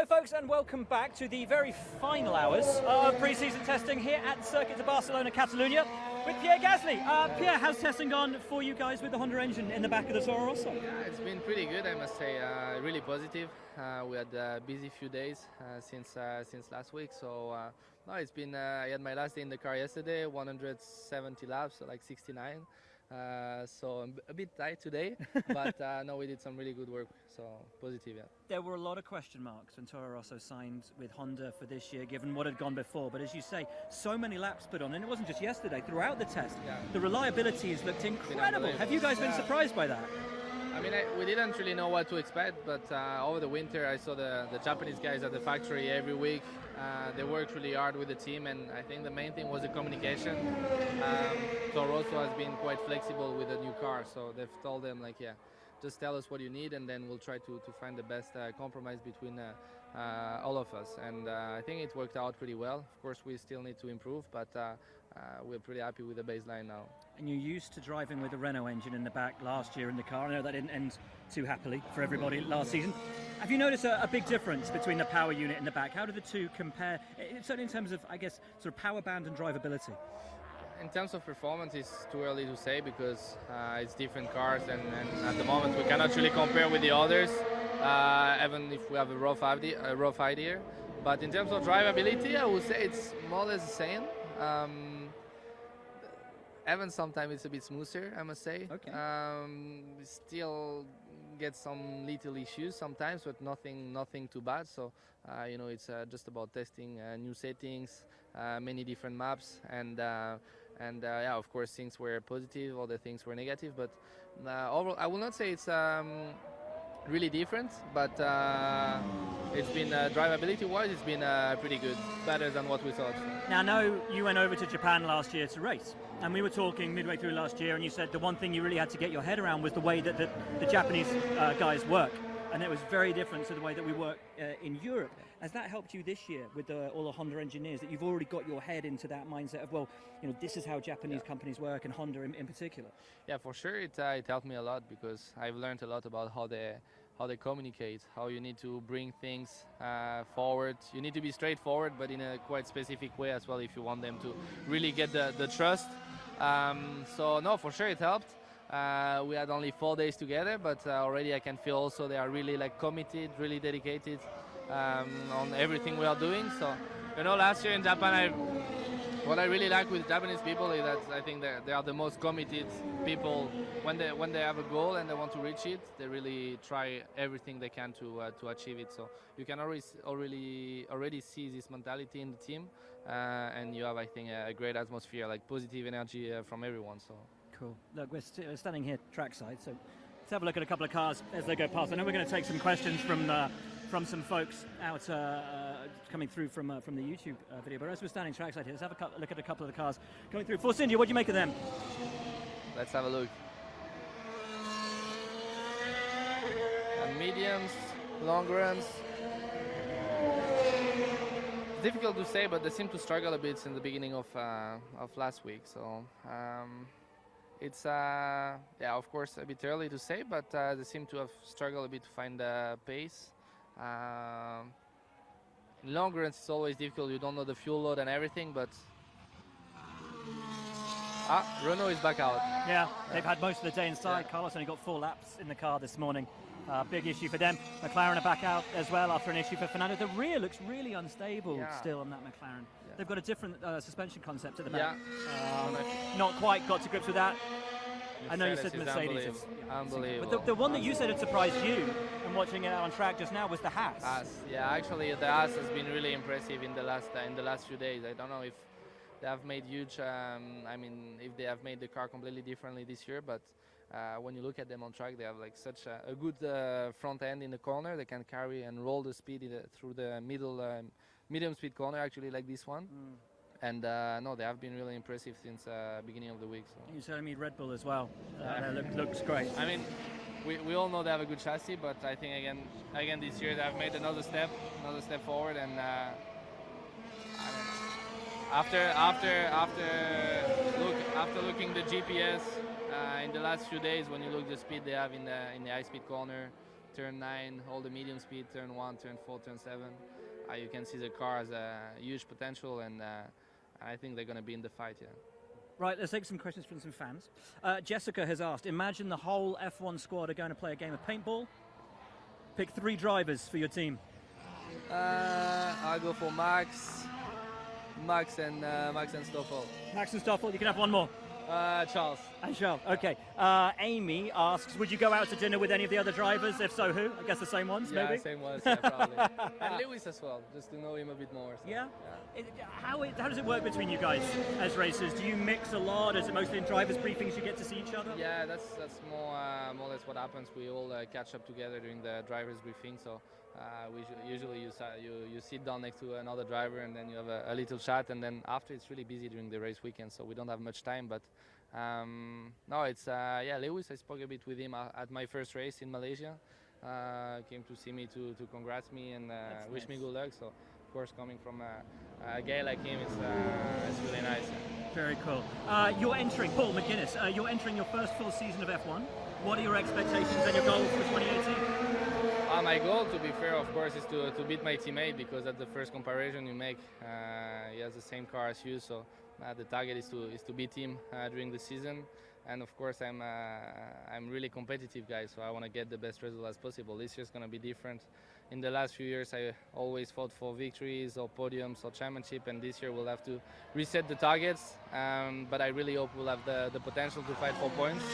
Hello folks and welcome back to the very final hours of pre-season testing here at the Circuit de Barcelona, Catalunya with Pierre Gasly. Pierre, how's testing gone for you guys with the Honda engine in the back of the Toro Rosso? Yeah, it's been pretty good, I must say. Really positive. We had a busy few days since last week, so no, it's been. I had my last day in the car yesterday, 170 laps, so like 69. So I'm a bit tight today, but no, we did some really good work, so positive, yeah. There were a lot of question marks when Toro Rosso signed with Honda for this year, given what had gone before, but as you say, so many laps put on, and it wasn't just yesterday, throughout the test. Yeah. The reliability has looked incredible. Have you guys been surprised by that? I mean, we didn't really know what to expect, but over the winter I saw the Japanese guys at the factory every week. They worked really hard with the team, and I think the main thing was the communication. Toro Rosso has been quite flexible with the new car, so they've told them, like, yeah, just tell us what you need, and then we'll try to find the best compromise between all of us. And I think it worked out pretty well. Of course, we still need to improve, but we're pretty happy with the baseline now. And you're used to driving with the Renault engine in the back last year in the car. I know that didn't end too happily for everybody last season. Have you noticed a big difference between the power unit and the back? How do the two compare, certainly in terms of, I guess, sort of power band and drivability? In terms of performance, it's too early to say because it's different cars, and at the moment we cannot really compare with the others, even if we have a rough idea. But in terms of drivability, I would say it's more or less the same. Even sometimes it's a bit smoother, I must say. Okay. We still get some little issues sometimes, but nothing too bad. So you know, it's just about testing new settings, many different maps, and yeah, of course things were positive, other things were negative. But overall, I will not say it's really different, but it's been drivability-wise, it's been pretty good, better than what we thought. Now, I know you went over to Japan last year to race, and we were talking midway through last year, and you said the one thing you really had to get your head around was the way that the Japanese guys work, and it was very different to the way that we work in Europe. Has that helped you this year with all the Honda engineers, that you've already got your head into that mindset of, well, you know, this is how Japanese companies work, and Honda in particular? Yeah, for sure, it helped me a lot because I've learned a lot about how they communicate, how you need to bring things forward. You need to be straightforward, but in a quite specific way as well if you want them to really get the trust. So no, for sure it helped. We had only 4 days together, but already I can feel also they are really like committed, really dedicated on everything we are doing. So, you know, last year in Japan, what I really like with Japanese people is that I think they are the most committed people. When they have a goal and they want to reach it, they really try everything they can to achieve it. So you can already see this mentality in the team, and you have, I think, a great atmosphere, like positive energy from everyone. So cool. Look, we're standing here trackside, so let's have a look at a couple of cars as they go past. I know we're going to take some questions from some folks out coming through from the YouTube video, but as we're standing trackside here, let's have a look at a couple of the cars going through. Force India, what do you make of them? Let's have a look. And mediums, long runs. Difficult to say, but they seem to struggle a bit in the beginning of last week. So it's yeah, of course, a bit early to say, but they seem to have struggled a bit to find the pace. Long runs is always difficult. You don't know the fuel load and everything, but Renault is back out. Yeah, they've had most of the day inside. Carlos only got 4 laps in the car this morning. Big issue for them. McLaren are back out as well after an issue for Fernando. The rear looks really unstable still on that McLaren. Yeah. They've got a different suspension concept at the back. Not quite got to grips with that. I know you said Mercedes is unbelievable. But the one that you said had surprised you, and watching it on track just now, was the Haas. Yeah, actually the Haas has been really impressive in the last few days. I don't know if they have made huge. I mean, if they have made the car completely differently this year, but when you look at them on track, they have like such a good front end in the corner. They can carry and roll the speed through the medium speed corner, actually, like this one. And no, they have been really impressive since beginning of the week. So. You're telling me Red Bull as well. Looks great. I mean, we all know they have a good chassis, but I think again this year they have made another step forward. And after looking the GPS in the last few days, when you look the speed they have in the high speed corner, turn 9, all the medium speed, turn 1, turn 4, turn 7. You can see the car has a huge potential, and I think they're going to be in the fight. Yeah. Right, let's take some questions from some fans. Jessica has asked, imagine the whole F1 squad are going to play a game of paintball. Pick 3 drivers for your team. I'll go for Max and Stoffel. Max and Stoffel, you can have one more. Charles. And Charles, okay. Amy asks, would you go out to dinner with any of the other drivers? If so, who? I guess the same ones, maybe? Yeah, same ones, yeah, probably. And Lewis as well, just to know him a bit more. So, yeah? How does it work between you guys as racers? Do you mix a lot? Is it mostly in drivers' briefings you get to see each other? Yeah, that's more or less what happens. We all catch up together during the drivers' briefing. So usually you sit down next to another driver and then you have a little chat, and then after it's really busy during the race weekend, so we don't have much time. But no, it's Lewis. I spoke a bit with him at my first race in Malaysia. Came to see me to congrats me and wish me good luck. So of course, coming from a guy like him, it's really nice. Very cool. You're entering, Paul McGuinness, you're entering your first full season of F1. What are your expectations and your goals for 2018? My goal, to be fair, of course, is to beat my teammate, because that's the first comparison you make. He has the same car as you, so the target is to beat him during the season. And of course, I'm really competitive guy, so I want to get the best result as possible. This year's going to be different. In the last few years, I always fought for victories or podiums or championship, and this year we'll have to reset the targets. But I really hope we'll have the potential to fight for points.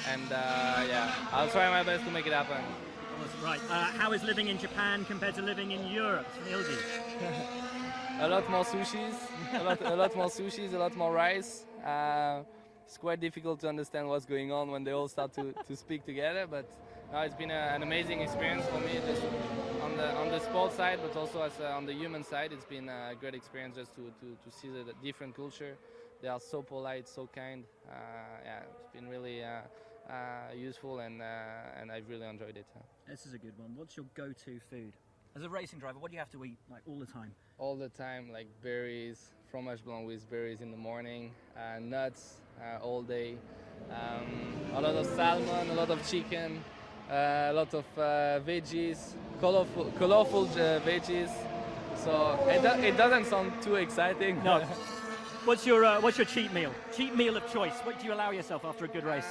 And I'll try my best to make it happen. Right. How is living in Japan compared to living in Europe? Ilgi? A lot more sushis, a lot more sushis, a lot more rice. It's quite difficult to understand what's going on when they all start to speak together, but it's been an amazing experience for me, just on the sports side, but also on the human side. It's been a great experience just to see the different culture. They are so polite, so kind. It's been really useful, and I've really enjoyed it. This is a good one. What's your go-to food? As a racing driver, what do you have to eat like all the time? All the time, like berries, fromage blanc with berries in the morning, nuts all day, a lot of salmon, a lot of chicken, a lot of veggies, colorful veggies. So it doesn't sound too exciting. No. What's your cheat meal? Cheat meal of choice. What do you allow yourself after a good race?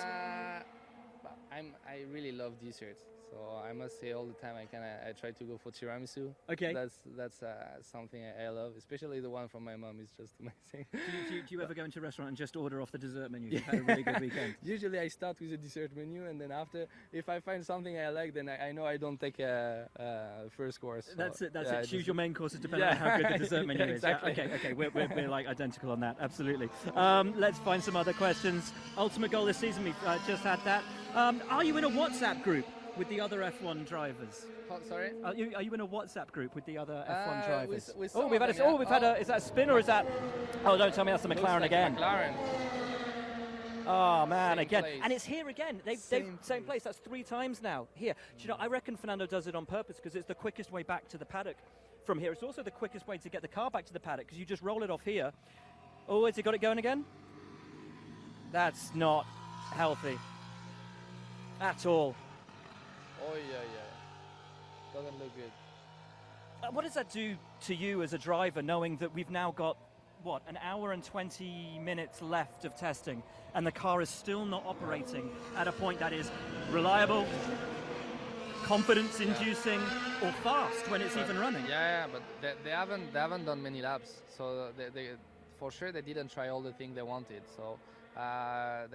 I really love desserts. So I must say, all the time I try to go for tiramisu. Okay. That's something I love, especially the one from my mom. Is just amazing. Do you ever go into a restaurant and just order off the dessert menu? You've had a really good weekend. Usually I start with the dessert menu, and then after, if I find something I like, then I know I don't take a first course. So that's it. Choose your main courses depending on how good the dessert menu is. Exactly. Okay. We're like identical on that. Absolutely. Let's find some other questions. Ultimate goal this season. We've just had that. Are you in a WhatsApp group with the other F1 drivers? Sorry? Are you in a WhatsApp group with the other F1 drivers? With we've had a. Is that a spin or is that? Oh, don't tell me that's the McLaren again. McLaren. Oh man, Same again, place. and it's here again. They've same place. That's 3 times now. Here, do you know? I reckon Fernando does it on purpose because it's the quickest way back to the paddock from here. It's also the quickest way to get the car back to the paddock because you just roll it off here. Oh, has he got it going again? That's not healthy at all. Oh yeah. Doesn't look good. What does that do to you as a driver, knowing that we've now got, what, an hour and 20 minutes left of testing, and the car is still not operating at a point that is reliable, confidence-inducing, or fast when it's even running? Yeah, but they haven't done many laps, so they for sure they didn't try all the things they wanted. So they are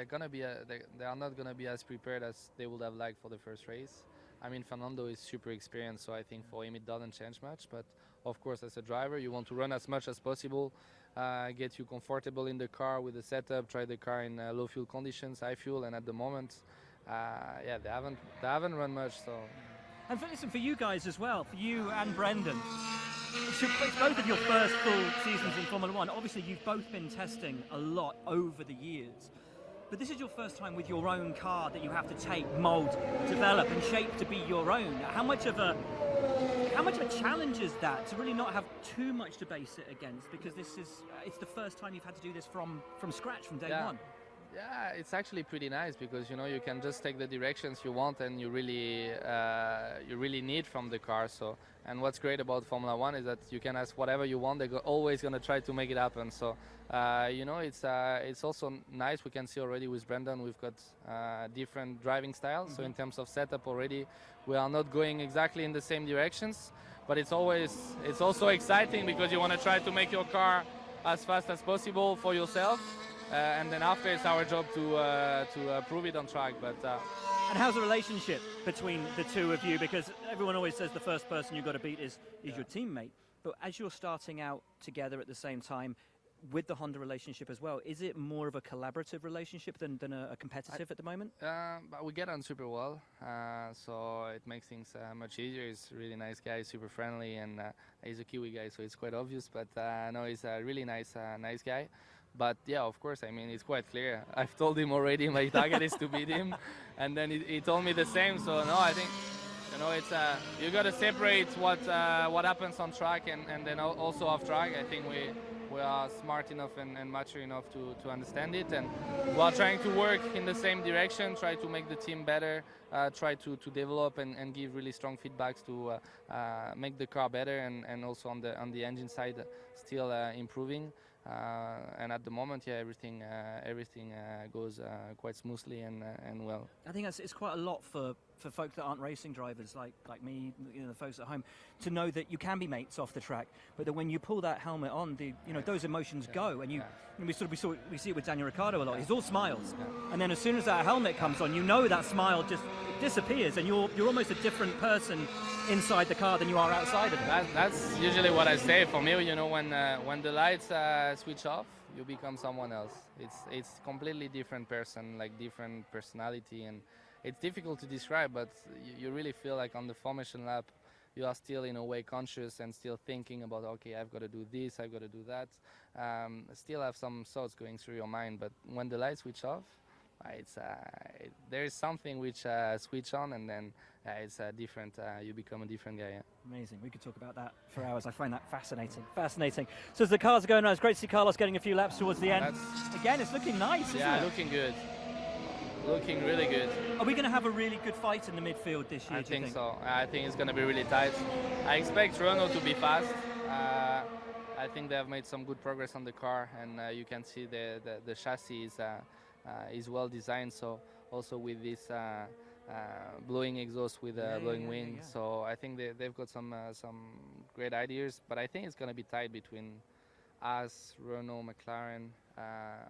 not gonna be as prepared as they would have liked for the first race. I mean, Fernando is super experienced, so I think for him it doesn't change much. But of course, as a driver, you want to run as much as possible, get you comfortable in the car with the setup, try the car in low fuel conditions, high fuel, and at the moment, they haven't run much. So. And listen, for you guys as well, for you and Brendan, it's both of your first full seasons in Formula One. Obviously, you've both been testing a lot over the years. But this is your first time with your own car that you have to take, mould, develop and shape to be your own. How much of a challenge is that to really not have too much to base it against? Because it's the first time you've had to do this from scratch, from day one. Yeah, it's actually pretty nice because you can just take the directions you want and you really need from the car. So, and what's great about Formula One is that you can ask whatever you want. They're always gonna try to make it happen. So, it's also nice. We can see already with Brendan, we've got different driving styles. So in terms of setup already, we are not going exactly in the same directions. But it's also exciting because you want to try to make your car as fast as possible for yourself. And then after, it's our job to prove it on track. But and how's the relationship between the two of you? Because everyone always says the first person you've got to beat is your teammate. But as you're starting out together at the same time with the Honda relationship as well, is it more of a collaborative relationship than a competitive at the moment? But we get on super well, so it makes things much easier. He's a really nice guy, super friendly, and he's a Kiwi guy, so it's quite obvious. But no, he's a really nice guy. But yeah, of course, I mean, it's quite clear. I've told him already my target is to beat him, and then he told me the same. So no, I think it's you got to separate what happens on track and then also off track. I think we are smart enough and mature enough to understand it, and we are trying to work in the same direction, try to make the team better, try to develop and give really strong feedbacks to make the car better, and also on the engine side still improving. And at the moment, yeah, everything goes quite smoothly and well. I think it's quite a lot for folk that aren't racing drivers like me, the folks at home, to know that you can be mates off the track, but that when you pull that helmet on, those emotions go, and we see it with Daniel Ricciardo a lot. He's all smiles, and then as soon as that helmet comes on, that smile just disappears, and you're almost a different person inside the car than you are outside of it. That's usually what I say. For me, when the lights switch off, you become someone else. It's completely different person, like different personality, and it's difficult to describe, but you really feel like on the formation lap, you are still in a way conscious and still thinking about, okay, I've got to do this, I've got to do that. Still have some thoughts going through your mind, but when the lights switch off, there is something which switch on, and then it's different. You become a different guy. Yeah. Amazing. We could talk about that for hours. I find that fascinating. So as the cars are going around, it's great to see Carlos getting a few laps towards the end. Again, it's looking nice, isn't it? Looking good. Looking really good. Are we going to have a really good fight in the midfield this year? I think so. I think it's going to be really tight. I expect Renault to be fast. I think they have made some good progress on the car, and you can see the chassis is well designed. So also with this blowing exhaust with blowing wind. So I think they've got some great ideas. But I think it's going to be tight between us, Renault, McLaren.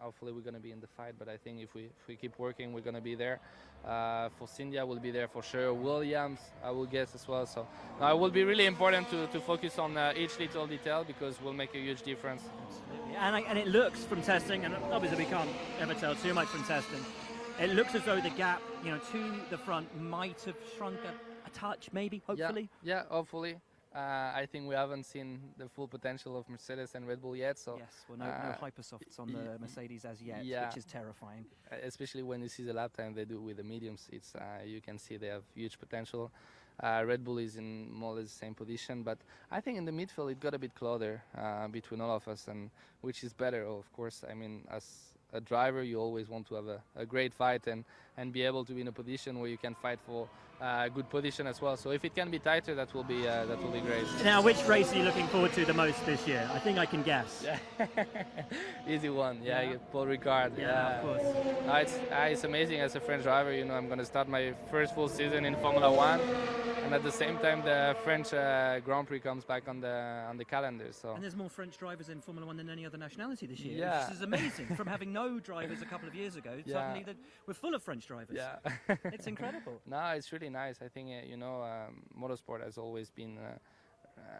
Hopefully we're going to be in the fight, but I think if we keep working, we're going to be there. Force India will be there for sure. Williams, I will guess as well. So it will be really important to focus on each little detail, because we'll make a huge difference. Absolutely. And it looks from testing, and obviously we can't ever tell too much from testing, it looks as though the gap, to the front might have shrunk a touch, maybe, hopefully. Yeah, hopefully. I think we haven't seen the full potential of Mercedes and Red Bull yet. So yes, well, no hypersofts on the Mercedes as yet, which is terrifying. Especially when you see the lap time they do with the mediums, it's you can see they have huge potential. Red Bull is in more or less the same position, but I think in the midfield it got a bit closer between all of us, and which is better, of course. I mean, as a driver, you always want to have a great fight and be able to be in a position where you can fight for a good position as well. So if it can be tighter, that will be great. Now, which race are you looking forward to the most this year? I think I can guess. Easy one. Paul Ricard. Of course. It's amazing as a French driver. I'm going to start my first full season in Formula One, and at the same time the French Grand Prix comes back on the calendar. So. And there's more French drivers in Formula One than any other nationality this year. Which is amazing. From having no drivers a couple of years ago, suddenly we're full of French drivers. It's incredible. No, it's really nice. I think motorsport has always been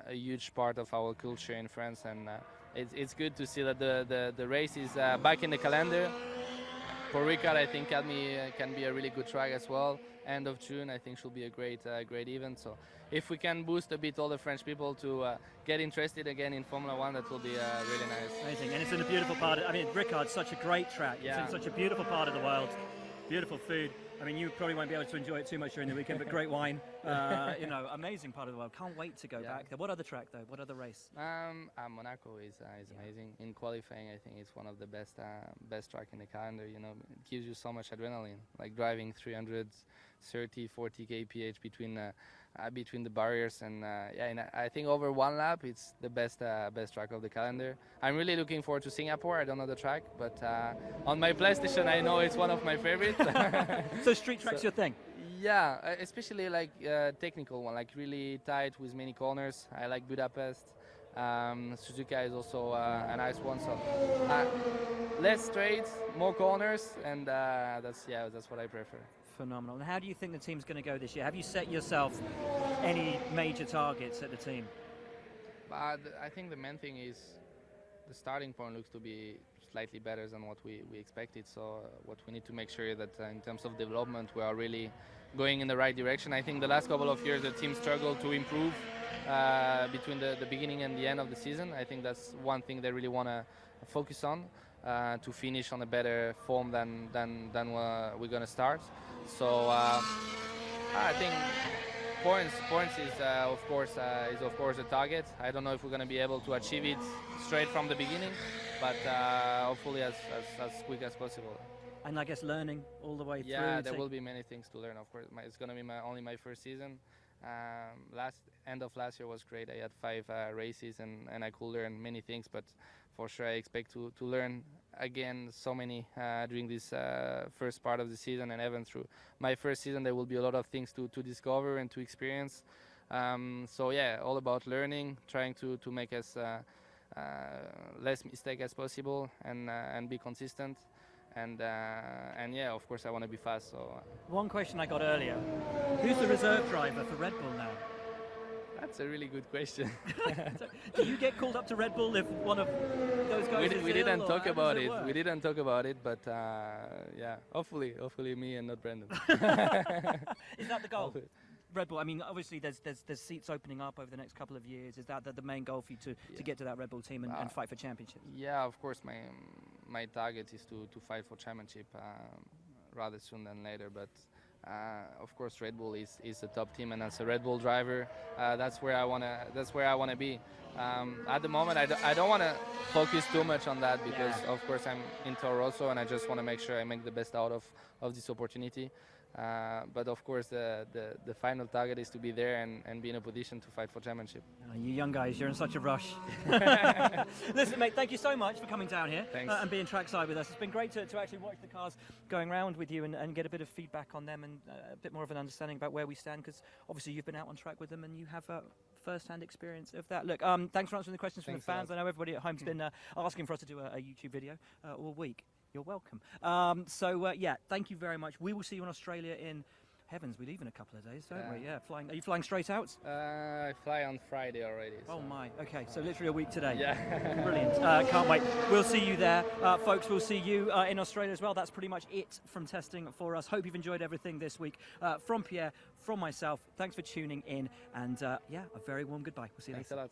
a huge part of our culture in France, and it's good to see that the race is back in the calendar. For Ricard, I think can be a really good track as well. End of June, I think, should be a great event. So if we can boost a bit all the French people to get interested again in Formula One, that will be really nice. Amazing, and it's in a beautiful part. Ricard's such a great track. It's in such a beautiful part of the world. Beautiful food. I mean, you probably won't be able to enjoy it too much during the weekend, but great wine, you know, amazing part of the world. Can't wait to go back there. What other track though? What other race? Monaco is amazing. In qualifying, I think it's one of the best track in the calendar. You know, it gives you so much adrenaline, like driving 330, 40 kph between the barriers, and and I think over one lap, it's the best track of the calendar. I'm really looking forward to Singapore. I don't know the track, but on my PlayStation, I know it's one of my favorites. So street track's your thing? Yeah, especially like technical one, like really tight with many corners. I like Budapest. Suzuka is also a nice one. So less straight, more corners, and that's what I prefer. Phenomenal. And how do you think the team's going to go this year? Have you set yourself any major targets at the team? I think the main thing is the starting point looks to be slightly better than what we expected. So what we need to make sure that in terms of development, we are really going in the right direction. I think the last couple of years the team struggled to improve between the beginning and the end of the season. I think that's one thing they really want to focus on, to finish on a better form than we're going to start. So I think points is of course a target. I don't know if we're going to be able to achieve it straight from the beginning, but hopefully as quick as possible. And I guess learning all the way through. Yeah, there will be many things to learn. Of course, it's going to be only my first season. End of last year was great. I had 5 races and I could learn many things, but for sure I expect to learn again so many during this first part of the season, and even through my first season there will be a lot of things to discover and to experience. So yeah, all about learning, trying to make as less mistake as possible, and be consistent. And yeah, of course I want to be fast. So one question I got earlier: who's the reserve driver for Red Bull now? That's a really good question. Do you get called up to Red Bull if one of those guys is we ill, didn't or talk how about does it. work? We didn't talk about it, but yeah, hopefully me and not Brendan. Is that the goal? Hopefully. Red Bull, I mean, obviously there's seats opening up over the next couple of years. Is that the main goal for you to get to that Red Bull team and fight for championships? Yeah, of course. My target is to fight for championship rather soon than later. But of course, Red Bull is the top team, and as a Red Bull driver, that's where I wanna be. At the moment, I don't want to focus too much on that because, of course, I'm in Toro Rosso, and I just want to make sure I make the best out of this opportunity. But of course, the final target is to be there and be in a position to fight for championship. You young guys, you're in such a rush. Listen, mate, thank you so much for coming down here and being trackside with us. It's been great to actually watch the cars going round with you and get a bit of feedback on them and a bit more of an understanding about where we stand, because obviously you've been out on track with them and you have first-hand experience of that. Look, thanks for answering the questions from the fans. I know everybody at home's been asking for us to do a YouTube video all week. You're welcome. Yeah, thank you very much. We will see you in Australia in heavens. We leave in a couple of days, don't we? Yeah, flying. Are you flying straight out? I fly on Friday already. So. Oh my. Okay, so literally a week today. Yeah. Brilliant. Can't wait. We'll see you there, folks. We'll see you in Australia as well. That's pretty much it from testing for us. Hope you've enjoyed everything this week. From Pierre, from myself. Thanks for tuning in, and yeah, a very warm goodbye. We'll see you later. Thanks a lot.